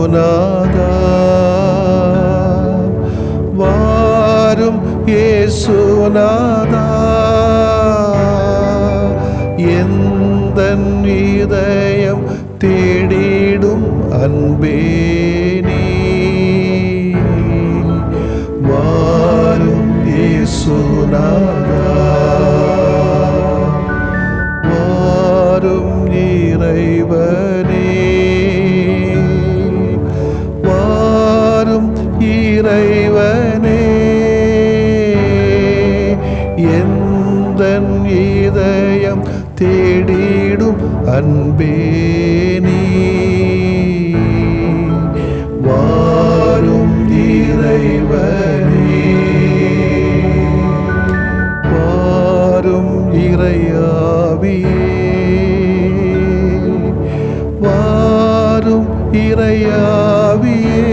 இயேசுநாதா வாரும் இயேசுநாதா எந்தன் இதயம் தேடிடும் அன்பே நீ வாரும் இயேசுநாதா வாரும் இறைவனே வாரும் இறைவனே எந்தன் இதயம் தேடிடும் அன்பே நீ வாரும் இறைவனே வாரும் இறையாவியே வாரும் இறையாவியே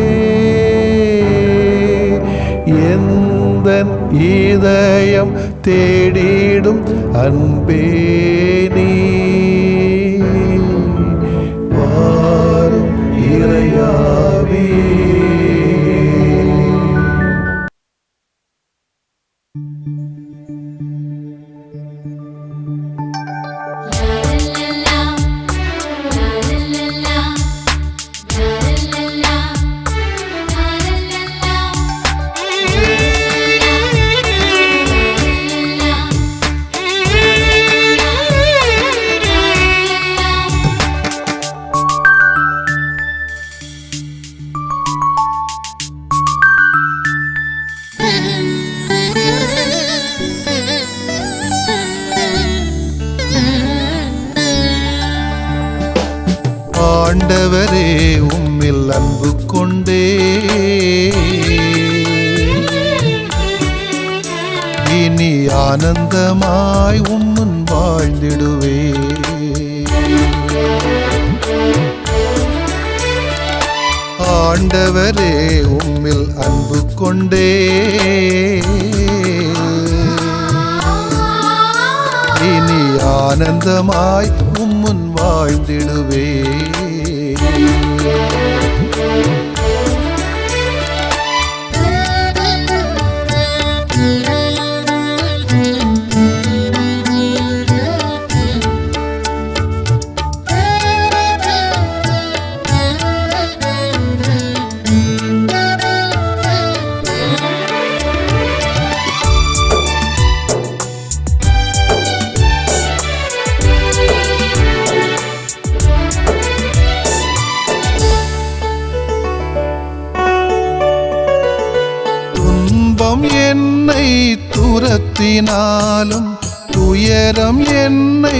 எந்தன் இதயம் தேடிடும் அன்பே நீ வாரும் இறையாவியே. ஆண்டவரே உம்மில் அன்பு கொண்டே இனி ஆனந்தமாய் உம்முன் வாழ்ந்திடுவே. ஆண்டவரே உம்மில் அன்பு கொண்டே இனி ஆனந்தமாய் உம்முன் வாழ்ந்திடுவே. என்னை துரத்தினாலும் துயரம் என்னை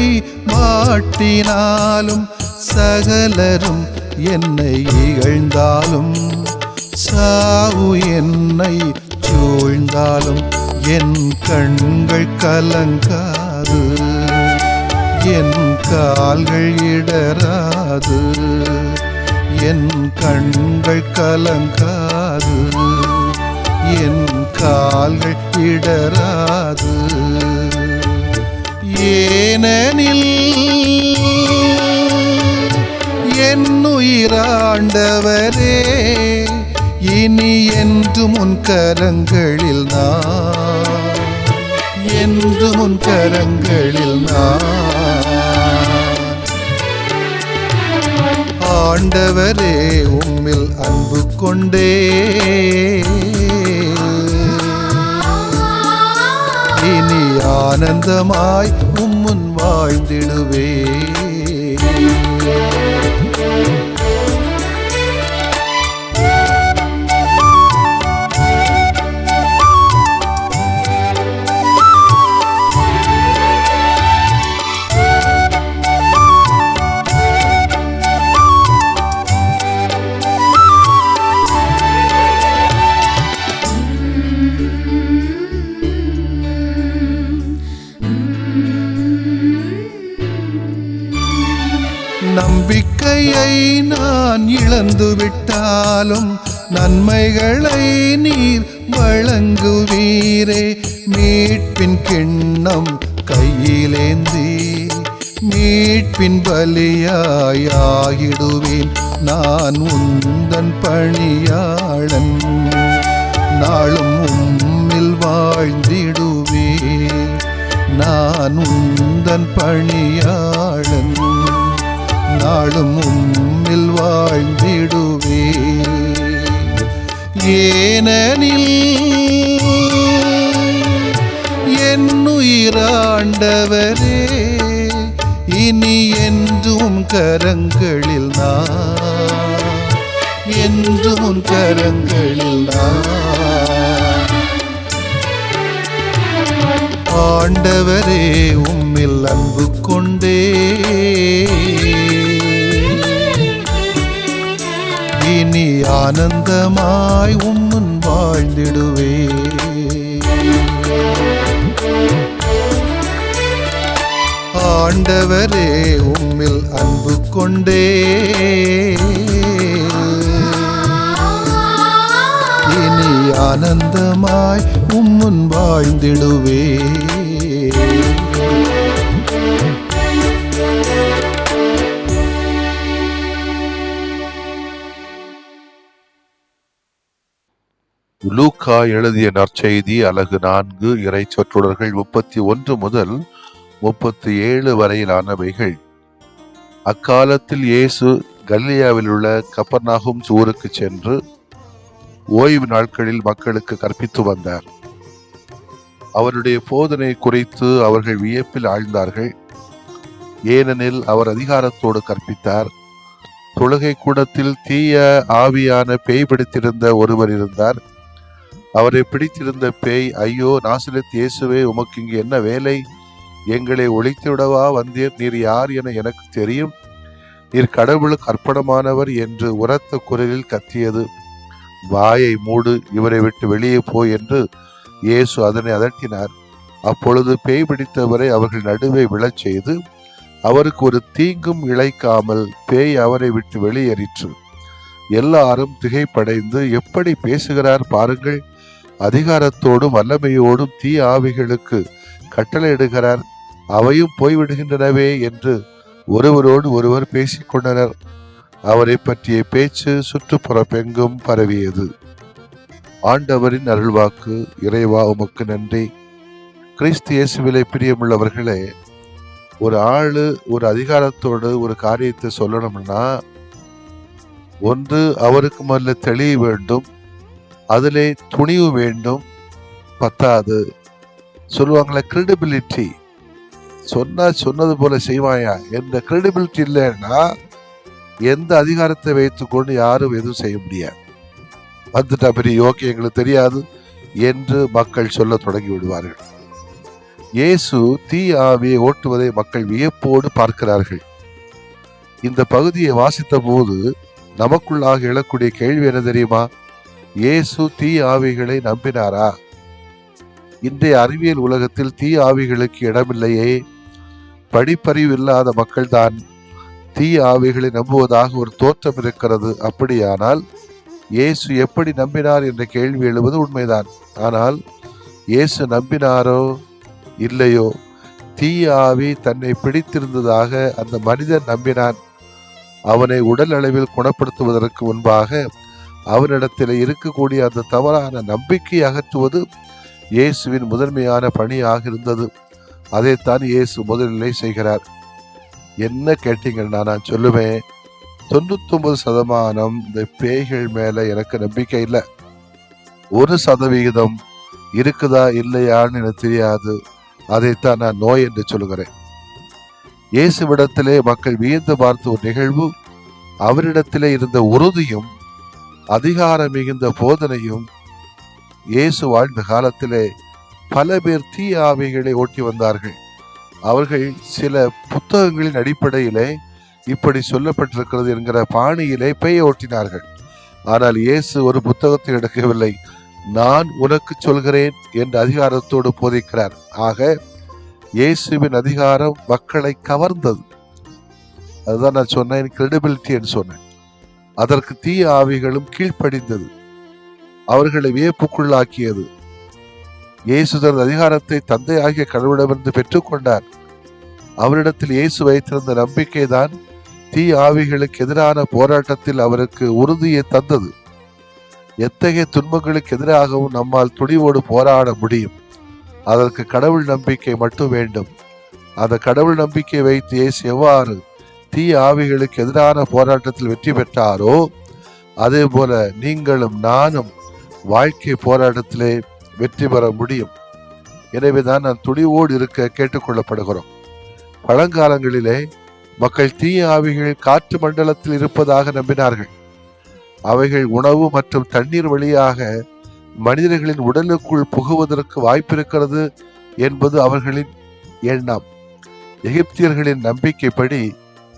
மாட்டினாலும் சகலரும் என்னை இகழ்ந்தாலும் சாவு என்னை சூழ்ந்தாலும் என் கண்கள் கலங்காது என் கால்கள் இடராது என் கண்கள் கலங்காது என் கால்கள் இடராது. ஏனெனில் என் உயிராண்டவரே இனி என்றும் உன் கரங்களில் நான் என்றும் உன் கரங்களில் நான். ஆண்டவரே உம்மில் அன்பு கொண்டே இனி ஆனந்தமாய் உம்முன் வாழ்ந்திடுவே. நம்பிக்கையை நான் இழந்துவிட்டாலும் நன்மைகளை நீர் வழங்குவீரே. மீட்பின் கிண்ணம் கையிலேந்தி மீட்பின் பலியாயிடுவேன். நான் உந்தன் பணியாளன், நாளும் உம்மில் வாழ்ந்திடுவேன். நான் உந்தன் பணியாளன், நாளும் உம்மில் வாழ்ந்திடுவேன். ஏனெனில் என்னுயிராண்டவரே, இனி என்றும் கரங்களில் நான், என்றும் கரங்களில் நான். ஆண்டவரே, உம்மில் அன்பு கொண்டே இனி ஆனந்தமாய் உம்முன் வாழ்ந்திடுவே. ஆண்டவரே, உம்மில் அன்பு கொண்டே இனி ஆனந்தமாய் உம்முன் வாழ்ந்திடுவே. லூக்கா எழுதிய நற்செய்தி அலகு 4 இறை சொற்றொடர்கள் 31 முதல் 37 வரையிலானவைகள். அக்காலத்தில் இயேசு கலிலேயாவில் உள்ள கப்பர்நாகும் ஊருக்கு சென்று ஓய்வு நாட்களில் மக்களுக்கு கற்பித்து வந்தார். அவருடைய போதனை குறித்து அவர்கள் வியப்பில் ஆழ்ந்தார்கள். ஏனெனில் அவர் அதிகாரத்தோடு கற்பித்தார். தொழுகை கூடத்தில் தீய ஆவியான பேய் பிடித்திருந்த ஒருவர் இருந்தார். அவரை பிடித்திருந்த பேய், ஐயோ நாசரேத் இயேசுவே, உமக்கு இங்கு என்ன வேலை? எங்களை ஒழித்துவிடவா வந்தீர்? நீர் யார் என எனக்கு தெரியும். நீர் கடவுளுக்கு அர்ப்பணமானவர் என்று உரத்த குரலில் கத்தியது. வாயை மூடு, இவரை விட்டு வெளியே போ என்று இயேசு அதனை அதட்டினார். அப்பொழுது பேய் பிடித்தவரை அவர்கள் நடுவே விழச் செய்து அவருக்கு ஒரு தீங்கும் இழைக்காமல் பேய் அவரை விட்டு வெளியேறிற்று. எல்லாரும் திகைப்படைந்து, எப்படி பேசுகிறார் பாருங்கள், அதிகாரத்தோடும் வல்லமையோடும் தீ ஆவிகளுக்கு கட்டளையிடுகிறார், அவையும் போய்விடுகின்றனவே என்று ஒருவரோடு ஒருவர் பேசிக்கொண்டனர். அவரை பற்றிய பேச்சு சுற்றுப்புறப்பெங்கும் பரவியது. ஆண்டவரின் அருள்வாக்கு. இறைவா, உமக்கு நன்றி. கிறிஸ்து இயேசுவிலே பிரியமுள்ளவர்களே, ஒரு ஆளு ஒரு அதிகாரத்தோடு ஒரு காரியத்தை சொல்லணும்னா ஒன்று அவருக்கு முதல்ல தெளிவு வேண்டும், அதிலே துணிவு வேண்டும். பத்தாது சொல்லுவாங்களே கிரெடிபிலிட்டி, சொன்னது போல செய்வாயா என்ற கிரெடிபிலிட்டி இல்லைன்னா எந்த அதிகாரத்தை வைத்துக்கொண்டு யாரும் எதுவும் செய்ய முடியாது. வந்துட்டா பெரிய ஓகே, எங்களுக்கு தெரியாது என்று மக்கள் சொல்ல தொடங்கி விடுவார்கள். இயேசு தீ ஆவியை ஓட்டுவதை மக்கள் வியப்போடு பார்க்கிறார்கள். இந்த பகுதியை வாசித்த போது நமக்குள்ளாக எழக்கூடிய கேள்வி என்ன தெரியுமா? இயேசு தீ ஆவிகளை நம்பினாரா? இன்றைய அறிவியல் உலகத்தில் தீ ஆவிகளுக்கு இடமில்லையே. படிப்பறிவு இல்லாத மக்கள் தான் தீ ஆவிகளை நம்புவதாக ஒரு தோற்றம் இருக்கிறது. அப்படியானால் இயேசு எப்படி நம்பினார் என்ற கேள்வி எழுவது உண்மைதான். ஆனால் இயேசு நம்பினாரோ இல்லையோ, தீ ஆவி தன்னை பிடித்திருந்ததாக அந்த மனிதன் நம்பினான். அவனை உடல் அளவில் குணப்படுத்துவதற்கு முன்பாக அவனிடத்தில் இருக்கக்கூடிய அந்த தவறான நம்பிக்கை அகற்றுவது இயேசுவின் முதன்மையான பணியாக இருந்தது. அதைத்தான் இயேசு முதலிலே செய்கிறார். என்ன கேட்டீங்கன்னா நான் சொல்லுவேன், 99% இந்த பேய்கள் மேல எனக்கு நம்பிக்கை இல்லை. 1% இருக்குதா இல்லையான்னு எனக்கு தெரியாது. அதைத்தான் நான் நோய் என்று சொல்லுகிறேன். இயேசுவிடத்திலே மக்கள் வியந்து பார்த்த ஒரு நிகழ்வு, அவரிடத்திலே இருந்த உறுதியும் அதிகாரம் மிகுந்த போதனையும். இயேசு வாழ்ந்த காலத்திலே பல பேர் தீ ஆவிகளை ஓட்டி வந்தார்கள். அவர்கள் சில புத்தகங்களின் அடிப்படையிலே இப்படி சொல்லப்பட்டிருக்கிறது என்கிற பாணியிலே பேயை ஓட்டினார்கள். ஆனால் இயேசு ஒரு புத்தகத்தை எடுக்கவில்லை, நான் உனக்கு சொல்கிறேன் என்ற அதிகாரத்தோடு போதிக்கிறார். ஆக இயேசுவின் அதிகாரம் மக்களை கவர்ந்தது. அதுதான் நான் சொன்னேன், கிரெடிபிலிட்டி என்று சொன்னேன். அதற்கு தீய ஆவிகளும் கீழ்ப்படிந்தது, அவர்களை அவரிடத்தில் இயேசு வைத்திருந்த நம்பிக்கைதான் தீய ஆவிகளுக்கு எதிரான போராட்டத்தில் அவருக்கு உறுதியை தந்தது. எத்தகைய துன்பங்களுக்கு எதிராகவும் நம்மால் துணிவோடு போராட முடியும். அதற்கு கடவுள் நம்பிக்கை மட்டும் வேண்டும். அந்த கடவுள் நம்பிக்கை வைத்து இயேசு எவ்வாறு தீய ஆவிகளுக்கு எதிரான போராட்டத்தில் வெற்றி பெற்றாரோ அதே போல நீங்களும் நானும் வாழ்க்கை போராட்டத்திலே வெற்றி பெற முடியும். எனவேதான் நான் துணிவோடு இருக்க கேட்டுக்கொள்ளப்படுகிறோம். பழங்காலங்களிலே மக்கள் தீய ஆவிகள் காற்று மண்டலத்தில் இருப்பதாக நம்பினார்கள். அவைகள் உணவு மற்றும் தண்ணீர் வழியாக மனிதர்களின் உடலுக்குள் புகுவதற்கு வாய்ப்பிருக்கிறது என்பது அவர்களின் எண்ணம். எகிப்தியர்களின் நம்பிக்கைப்படி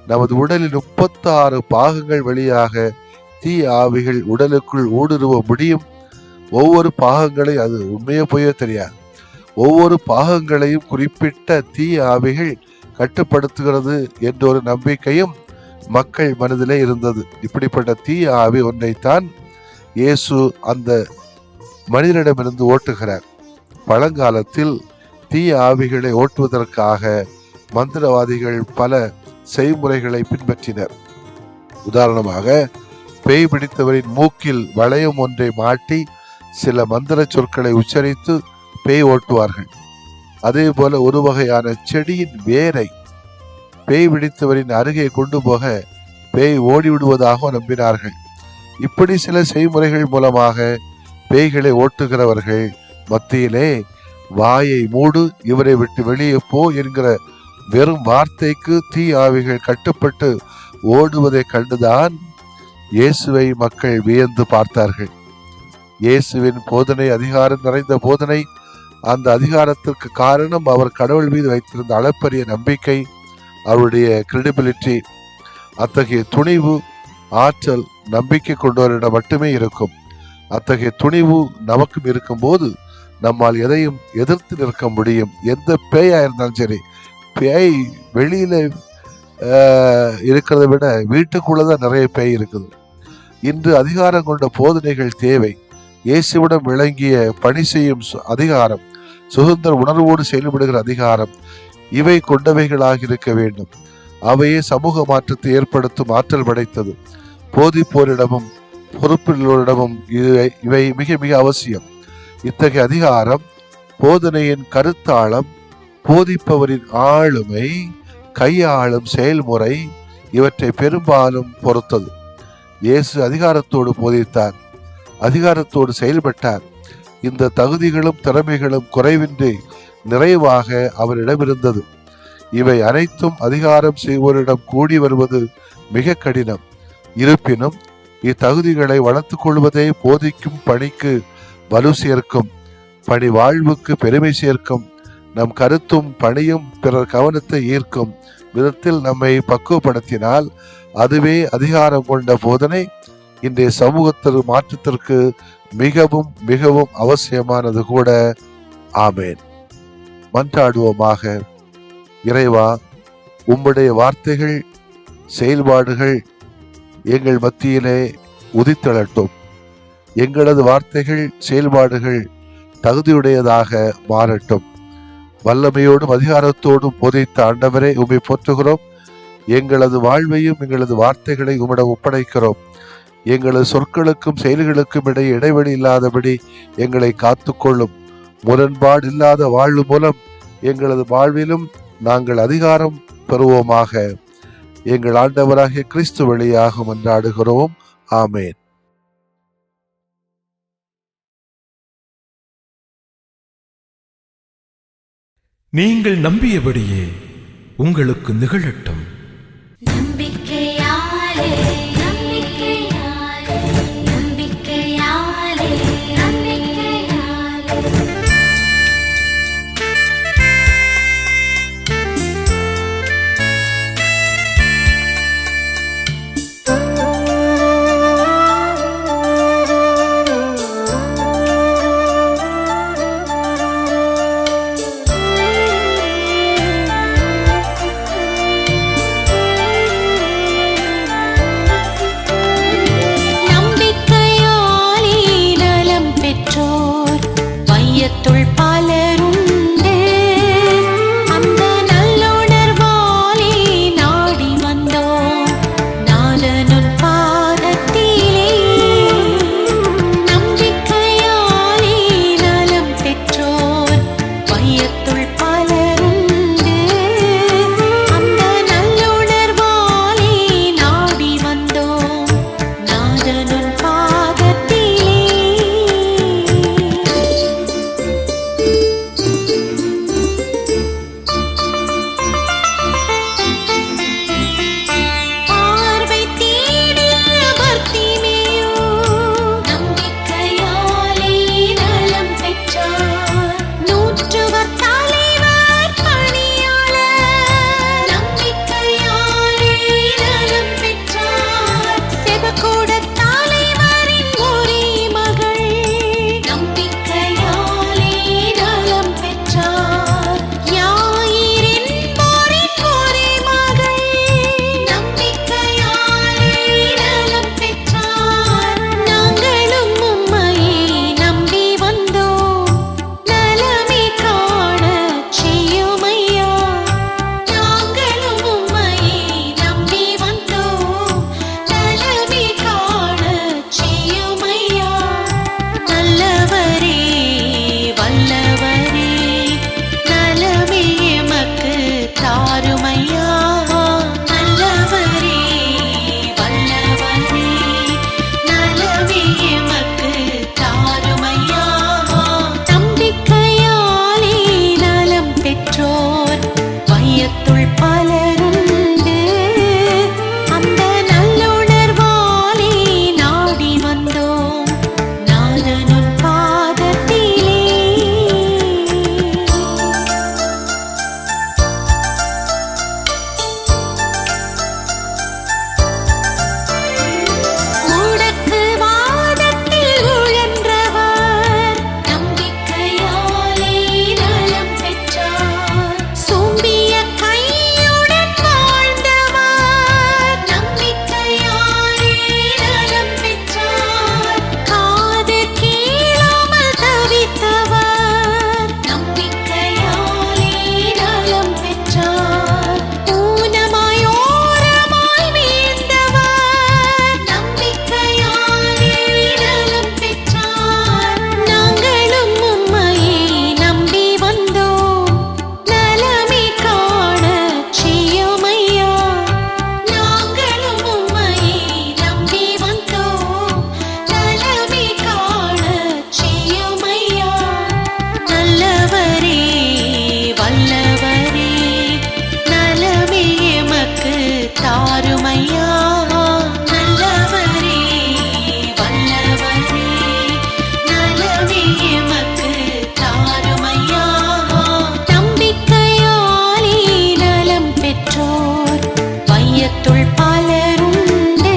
நமது உடலில் 36 பாகங்கள் வழியாக தீய ஆவிகள் உடலுக்குள் ஊடுருவ முடியும். ஒவ்வொரு பாகங்களை, அது உண்மையோ பொய்யோ தெரியாது, ஒவ்வொரு பாகங்களையும் குறிப்பிட்ட தீய ஆவிகள் கட்டுப்படுத்துகிறது என்ற ஒரு நம்பிக்கையும் மக்கள் மனதிலே இருந்தது. இப்படிப்பட்ட தீய ஆவி ஒன்றைத்தான் இயேசு அந்த மனிதனிடமிருந்து ஓட்டுகிறார். பழங்காலத்தில் தீய ஆவிகளை ஓட்டுவதற்காக மந்திரவாதிகள் பல செய்முறைகளை பின்பற்றினர். உதாரணமாக, பேய் பிடித்தவரின் மூக்கில் வளையம் ஒன்றை மாட்டி சில மந்திர சொற்களை உச்சரித்து பேய் ஓட்டுவார்கள். அதே போல ஒரு வகையான செடியின் வேரை பேய் பிடித்தவரின் அருகே கொண்டு போக பேய் ஓடிவிடுவதாக நம்பினார்கள். இப்படி சில செய்முறைகள் மூலமாக பேய்களை ஓட்டுகிறவர்கள் மத்தியிலே வாயை மூடு, இவரை விட்டு வெளியே போ என்கிற வெறும் வார்த்தைக்கு தீ ஆவிகள் கட்டுப்பட்டு ஓடுவதை கண்டுதான் இயேசுவை மக்கள் வியந்து பார்த்தார்கள். இயேசுவின் போதனை அதிகாரம் நிறைந்த போதனை. அந்த அதிகாரத்திற்கு காரணம் அவர் கடவுள் மீது வைத்திருந்த அளப்பரிய நம்பிக்கை, அவருடைய கிரெடிபிலிட்டி. அத்தகைய துணிவு, ஆற்றல் நம்பிக்கை கொண்டவரிடம் மட்டுமே இருக்கும். அத்தகைய துணிவு நமக்கும் இருக்கும்போது நம்மால் எதையும் எதிர்த்து நிற்க முடியும். எந்த பேயா இருந்தாலும் சரி, பேய் வெளியில இருக்கிறத விட வீட்டுக்குள்ளதான் நிறைய பேய் இருக்குது. இன்று அதிகாரம் கொண்ட போதனைகள் தேவை. இயேசுவிடம் விளங்கிய பணி செய்யும் அதிகாரம், சுதந்திர உணர்வோடு செயல்படுகிற அதிகாரம், இவை கொண்டவைகளாக இருக்க வேண்டும். அவையே சமூக மாற்றத்தை ஏற்படுத்தும் ஆற்றல் படைத்தது. போதிப்போரிடமும் பொறுப்புள்ளோரிடமும் இவை மிக மிக அவசியம். இத்தகைய அதிகாரம், போதனையின் கருத்தாளம், போதிப்பவரின் ஆளுமை, கையாளும் செயல்முறை, இவற்றை பெரும்பாலும் பொறுத்தது. இயேசு அதிகாரத்தோடு போதித்தார், அதிகாரத்தோடு செயல்பட்டார். இந்த தகுதிகளும் திறமைகளும் குறைவின்றி நிறைவாக அவரிடம் இருந்தது. இவை அனைத்தும் அதிகாரம் செய்வோரிடம் கூடி வருவது மிக கடினம். இருப்பினும் இத்தகுதிகளை வளர்த்துக் கொள்வதே போதிக்கும் பணிக்கு வலு சேர்க்கும், பணி வாழ்வுக்கு பெருமை சேர்க்கும். நம் கருத்தும் பணியும் பிறர் கவனத்தை ஈர்க்கும் விதத்தில் நம்மை பக்குவப்படுத்தினால் அதுவே அதிகாரம் கொண்ட போதனை இன்றைய சமூகத்திற்கு மாற்றத்திற்கு மிகவும் மிகவும் அவசியமானது கூட. ஆமேன். மன்றாடுவோமாக. இறைவா, உம்முடைய வார்த்தைகள், செயல்பாடுகள் எங்கள் மத்தியிலே உதித்தெழட்டும். எங்களது வார்த்தைகள், செயல்பாடுகள் தகுதியுடையதாக மாறட்டும். வல்லமையோடும் அதிகாரத்தோடும் போதித்த ஆண்டவரே, உம்மை போற்றுகிறோம். எங்களது வாழ்வையும் எங்களது வார்த்தைகளை உம்மிடம் ஒப்படைக்கிறோம். எங்களது சொற்களுக்கும் செயல்களுக்கும் இடையே இடைவெளி இல்லாதபடி எங்களை காத்துக்கொள்ளும். முரண்பாடு இல்லாத வாழ்வு மூலம் எங்களது வாழ்விலும் நாங்கள் அதிகாரம் பெறுவோமாக. எங்கள் ஆண்டவராகிய கிறிஸ்து வழியாக மன்றாடுகிறோம். ஆமேன். நீங்கள் நம்பியபடியே உங்களுக்கு நிகழட்டும். நம்பிக்கையாலே நம்பிக்கையாலே நம்பிக்கையாலே நம்பிக்கையாலே பலருண்டு அந்த நல்லுணர்வாலே நாடி வந்தோம் நாதனுன் பாதத்திலே. முடக்கு வாதத்தில் உழன்றவர் நம்பிக்கையாலே நலம் பெற்றார். சூம்பிய கையுடன் வாழ்ந்தவர் நம்பிக்கையாலே நலம் பெற்றார். காது கேளாமல் தவித்தவர் நம்பிக்கையாலே நலம் பெற்றார். ஊனமாய் ஓரமாய் வீழ்ந்தவர் நம்பிக்கையாலே நலம் பெற்றார். நாங்களும் உம்மையே நம்பி வந்தோம் நலமே காணச் செய்யுமையா. நாங்களும் உம்மையே நம்பி வந்தோம் நலமே காணச் செய்யுமையா. நல்லவரே வல்லவரே நலமே எமக்கு தாருமையா. நல்லவரே வல்லவரே நலமே எமக்கு தாருமையா. நம்பிக்கையாலே நலம் பெற்றோர் வையத்துள் பலருண்டு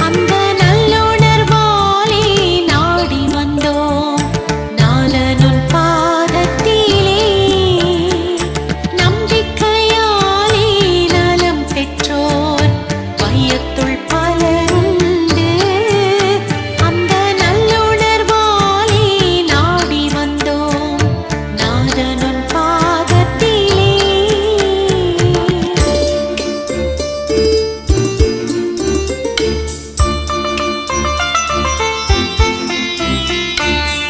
அந்த நல்லுணர்வாலே நாடி வந்தோம் நாதனுன் பாதத்திலே. நம்பிக்கையாலே நலம் பெற்றோர் வையத்துள் பலருண்டு அந்த நல்லுணர்வாலே நாடி வந்தோம் நாதனுன் பாதத்திலே.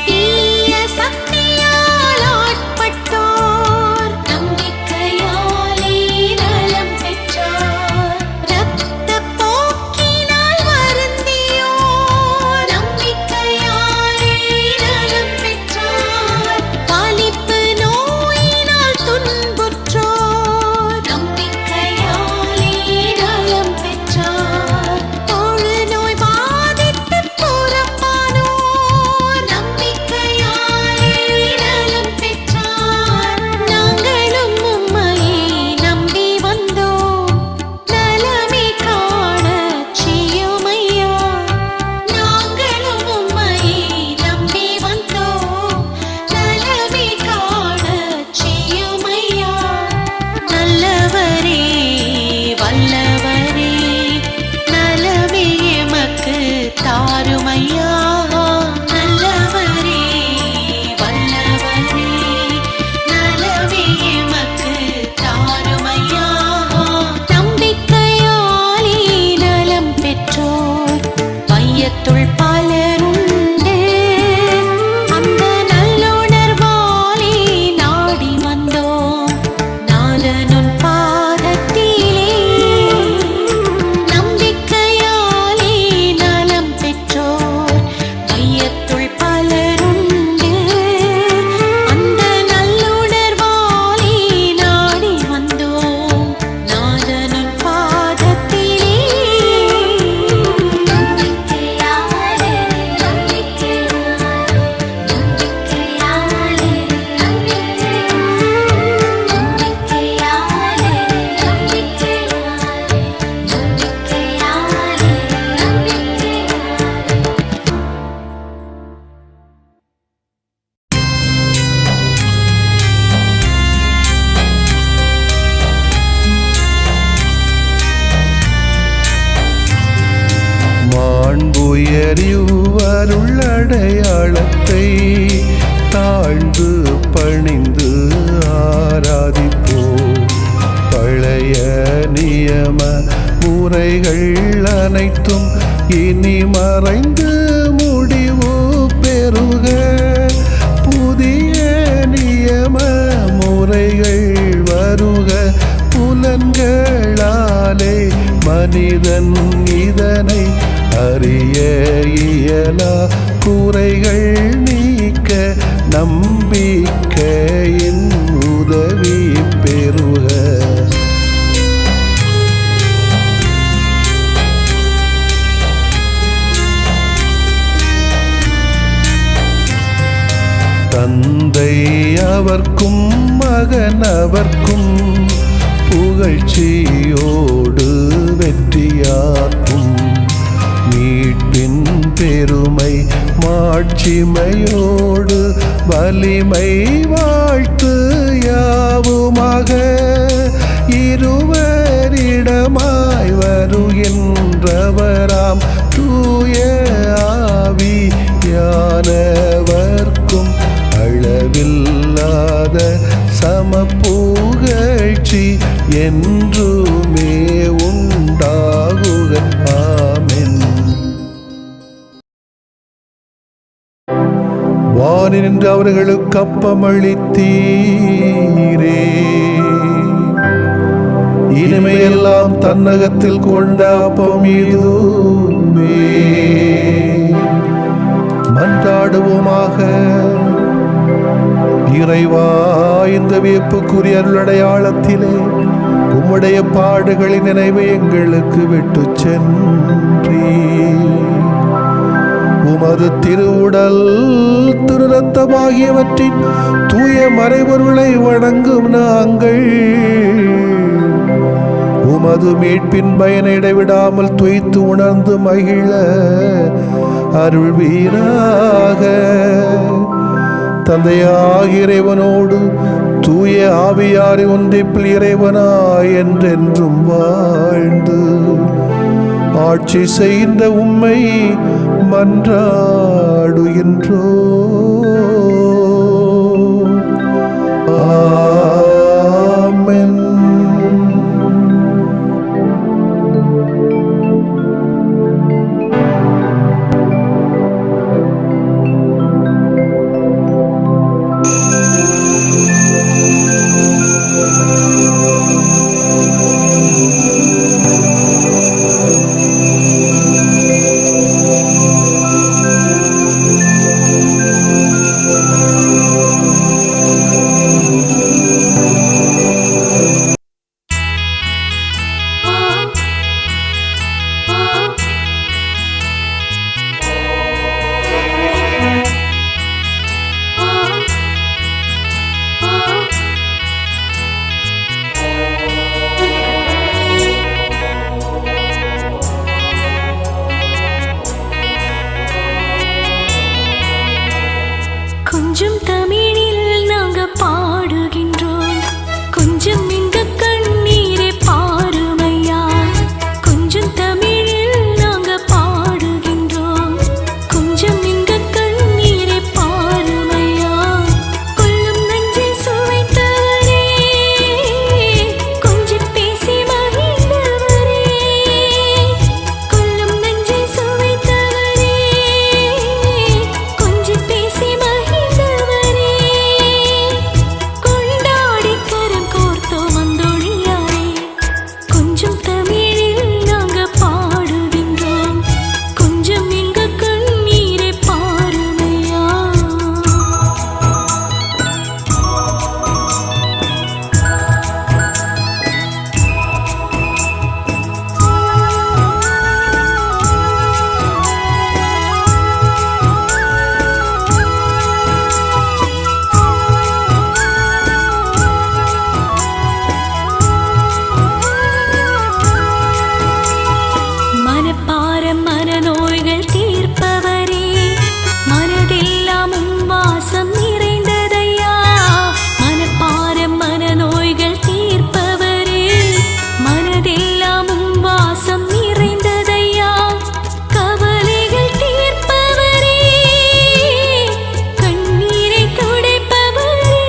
தீய சக்தியால் ஆட்பட்டோர் நம்பிக்கையாலே நலம் பெற்றார். இரத்தப் போக்கினால் வருந்தியோர் நம்பிக்கையாலே நலம் பெற்றார். வலிப்பு நோயினால் துன்புற்றோர் நம்பிக்கையாலே நலம் பெற்றார். தொழுநோய் பாதித்துப் புறம்பானோர் நம்பிக்கையாலே நலம் பெற்றார். நாங்களும் உம்மையே நம்பி வந்தோம் நலமே காணச் செய்யுமையா. நாங்களும் உம்மையே நம்பி வந்தோம் நலமே காணச் செய்யுமையா. நல்லவரே வல்லவரே நலமே எமக்கு தாருமையா. நல்லவரே வல்லவரே நலமே எமக்கு தாருமையா. நம்பிக்கையாலே நலம் பெற்றோர் வையத்துள் பலருண்டு அந்த நல்லுணர்வாலே நாடி வந்தோம் நாதனுன் பாதத்திலே. நம்பிக்கையாலே நலம் பெற்றோர் வையத்துள் பலருண்டு அந்த நல்லுணர்வாலே நாடி வந்தோம் நாதனுன் பாதத்திலே. நம்பிக்கையாலே மாண்புயரிவருள்ளடையாளத்தை தாழ்ந்து பணிந்து ஆராதிப்போம். பழைய நியம முறைகள் அனைத்தும் இனி மறைந்து முடிவு பெறுக. புதிய நியம முறைகள் வருக. புலன்களாலே மனிதன் இதனை அறிய இயலா. குறைகள் நீக்க நம்பிக்கையின் உதவி பெறுக. தேவர்க்கும் மகனவர்க்கும் புகழ்ச்சியோடு வெற்றியாக்கும் மீட்பின் பெருமை மாட்சிமையோடு வலிமை வாழ்த்து யாவுமாக இருவரிடமாய் வருகின்றவராம் தூய ஆவியானவர்க்கும் அளவில்லாத சமப்புகழ்ச்சி என்றுமே உண்டாகுக. ஆமென். வானின்று அவர்களுக்கு அப்பமளித்தீரே, இனிமையெல்லாம் தன்னகத்தில் கொண்ட அப்பம் இதுவே. மன்றாடுவோமாக. இறைவா, இந்த வியப்புக்குரிய அருளடையாளத்திலே உம்முடைய பாடுகளின் நினைவை எங்களுக்கு விட்டு சென்றீ. உமது திருவுடல் திரு ரத்தமாகியவற்றின் தூய மறைபொருளை வணங்கும் நாங்கள் உமது மீட்பின் பயனை இடைவிடாமல் துய்த்து உணர்ந்து மகிழ அருள்வீராக. தந்தையாகிய இறைவனோடு தூய ஆவியாரை ஒன்றிப்பில் இறைவனாய் என்றென்றும் வாழ்ந்து ஆட்சி செய்கின்ற உம்மை மன்றாடுகின்றோ. ஆமென். கொஞ்சம் தமிழில் நாங்க பாடுகின்றோம், கொஞ்சம் எங்க கண்ணீரை பாருமையா. கொஞ்சம் தமிழில் நாங்க பாடுகின்றோம், கொஞ்சம் எங்க கண்ணீரை பாருமையா. கொல்லும் நஞ்சை சுவைத்தவரே, கொஞ்சம் பேசி மகிழ்ந்தவரே. கொல்லும் நஞ்சை சுவைத்தவரே, கொஞ்சம் பேசி கொண்டாடி கரம் கோர்த்தோம் வந்தொழியாரே. கொஞ்சம் தமிழில் நாங்க பாடுகின்றோம், கொஞ்சம் எங்க கண்ணீரை பாருமையா. மனப்பாரம் மனநோய்கள் தீர்ப்பவரே, மனதெல்லாம் உம் வாசம் நிறைந்ததையா. மனப்பாரம் மனநோய்கள் தீர்ப்பவரே, மனதெல்லாம் உம் வாசம் நிறைந்ததையா. கவலைகள் தீர்ப்பவரே, கண்ணீரை துடைப்பவரே.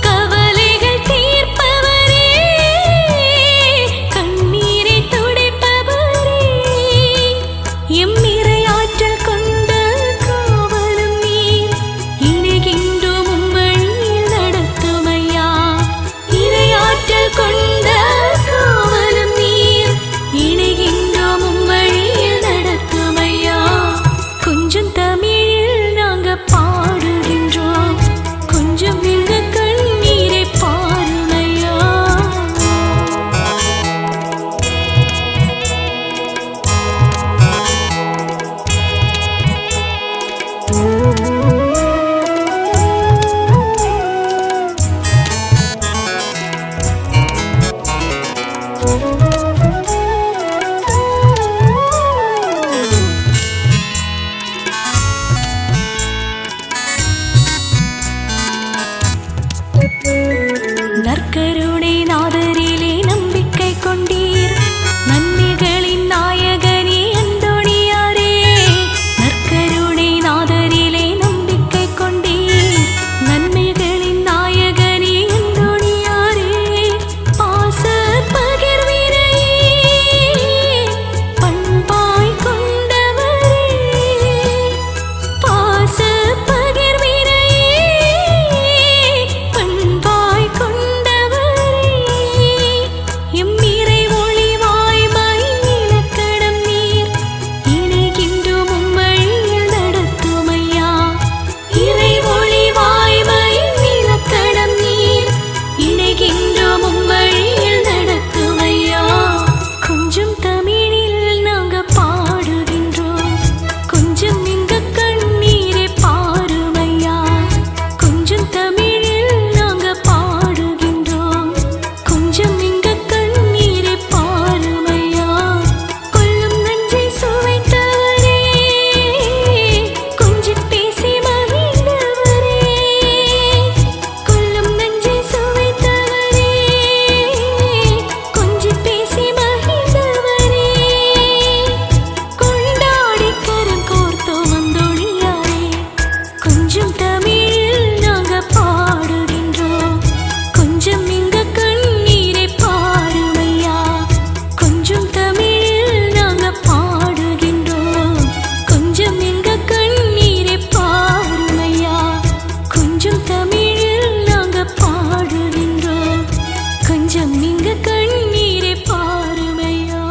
கவலைகள் தீர்ப்பவரே, கண்ணீரை துடைப்பவரே. எம் இறையாற்றல் கொண்ட காவலும் நீர், இணைகின்றோம் உம் வழியில் நடத்துமையா. இறையாற்றல் கொண்ட காவலும் நீர், இணைகின்றோம் உம் வழியில் நடத்துமையா. கொஞ்சம் தமிழில் நாங்க பாடுகின்றோம், கொஞ்சம் எங்க கண்ணீரை பாருமையா. வழியில் நடத்துமையா. கொஞ்சம் தமிழில் நாங்க பாடுகின்றோம், கொஞ்சம் இங்க கண்ணீரை பாருமையா. கொஞ்சம் தமிழில் நாங்க பாடுகின்றோம், கொஞ்சம் இங்க கண்ணீரை பாருமையா. கொல்லும் நஞ்சை சுவைத்தவரே, கொஞ்சம் பேசி மகிழ்ந்தவரே. கொல்லும் நஞ்சை சுவைத்தவரே, கொஞ்சம் பேசி மகிழ்ந்தவரே. கொண்டாடி கரம் கோர்த்தோம் வந்தொழியாரே. கொஞ்சம் தமிழில் நாங்க பாடுகின்றோம், கொஞ்சம் இங்க கண்ணீரை பாருமையா. கொஞ்சம் தமிழில் நாங்க பாடுகின்றோம், கொஞ்சம் இங்க கண்ணீரை பாருமையா. கொஞ்சம் தமிழில் நாங்க பாடுகின்றோம், கொஞ்சம் இங்க கண்ணீரை பாருமையா.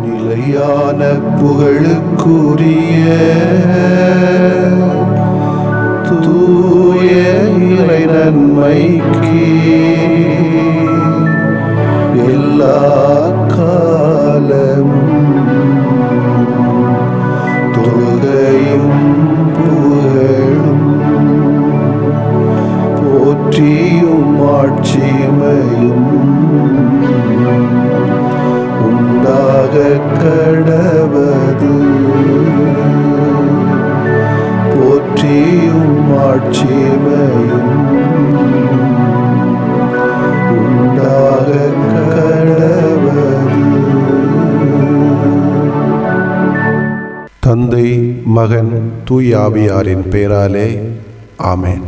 நிலையான புகழுக்குரிய தூய இறை நன்மைக்கு எல்லா காலமும் தொழுகையும் புகழும் போற்றியும் ஆட்சிமையும் உண்டாக கடவது. போற்றியும் ஆட்சிமையும் உண்டாக கடவது. தந்தை, மகன், தூய ஆவியாரின் பெயராலே ஆமென்.